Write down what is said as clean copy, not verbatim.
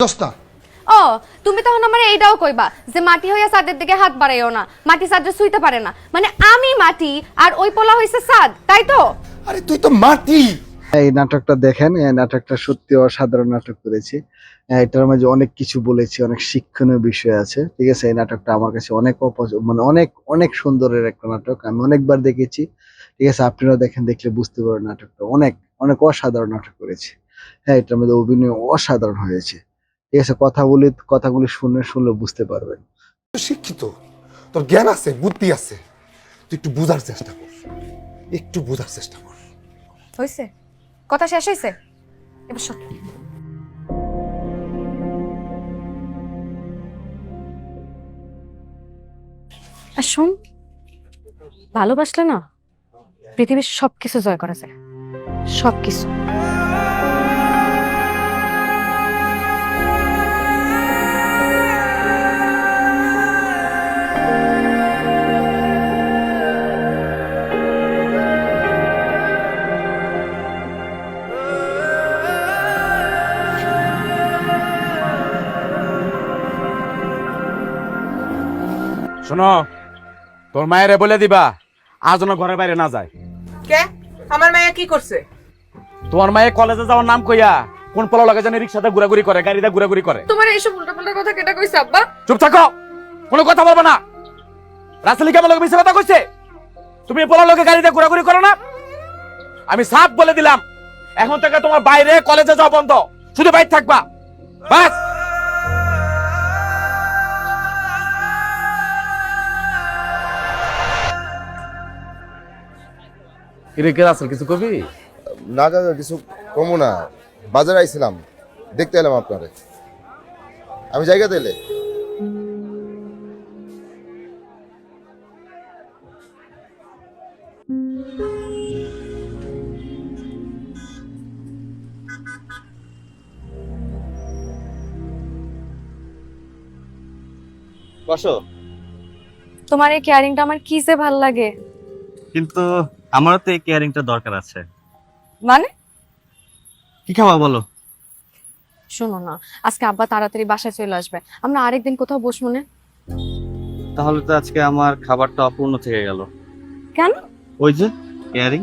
দোস্তা ও তুমি তখন আমার এইটাও কইবা যে মাটি হইয়া ছাদের দিকে হাত বাড়াইও না, মাটি ছাদে শুইতে পারে না, মানে আমি মাটি আর ওই পোলা হইছে ছাদ, তাই তো? আরে তুই তো মাটি। এই নাটকটা দেখেন, এই নাটকটা সত্যি অসাধারণ নাটক করেছি। এটার মাঝে অনেক কিছু বলেছি, অনেক শিক্ষণীয় বিষয় আছে। ঠিক আছে, এই নাটকটা আমার কাছে অনেক মানে অনেক অনেক সুন্দরের একটা নাটক, আমি অনেকবার দেখেছি। ঠিক আছে, আপনারাও দেখেন, দেখলে বুঝতে পারবেন নাটকটা অনেক অনেক অসাধারণ নাটক করেছি। হ্যাঁ, এটার মধ্যে অভিনয় অসাধারণ হয়েছে। ঠিক আছে, কথাগুলি শুনলে বুঝতে পারবেন। তুই শিক্ষিত, তোর জ্ঞান আছে, বুদ্ধি আছে, তুই একটু বোঝার চেষ্টা কর, একটু বোঝার চেষ্টা কর। হইছে? কথা শেষ হইছে? এবার সর। আর শোন, ভালোবাসলে না পৃথিবীর সবকিছু জয় করা যায়, সবকিছু। শোনো, তোর মায়েরে বলে দিবা আজ যেন ঘরের বাইরে না যায়। কে? আমার মায়া কি করছে? তোমার মায়ে কলেজে যাওয়ার নাম কইয়া কোন পোলা লাগে জানি রিক্সাতে ঘোরাঘুরি করে, গাড়িতে ঘোরাঘুরি করে। তোমার এইসব উল্টাপাল্টা কথা কেটা কইছে আব্বা? চুপ থাকো, কোনো কথা বলবো না। রাসেলি কেমন লোক মিশে কথা কইছে? তুমি পোলা লোকে গাড়িতে ঘোরাঘুরি করো না। আমি সাফ বলে দিলাম, এখন থেকে তোমার বাইরে কলেজে যাওয়া বন্ধ, শুধু বাইরে থাকবা বাস। রাসেল কিছু কবি? না দাদা, কিছু কমো না। বাজারে আইছিলাম, দেখতে এলাম আপনারে। আমি জায়গাতে এলে বসো। তোমার এই কেয়ারিংটা আমার কি যে ভাল লাগে। কিন্তু আমারও তো এই কেয়ারিংটা দরকার আছে। মানে কি খাওয়া বলো? শোনো না, আজকে আব্বা তাড়াতাড়ি বাসায় চলে আসবে, আমরা আরেকদিন কোথাও বসবো না? তাহলে তো আজকে আমার খাবারটা অপূর্ণ থেকে গেল। কেন? ওই যে কেয়ারিং।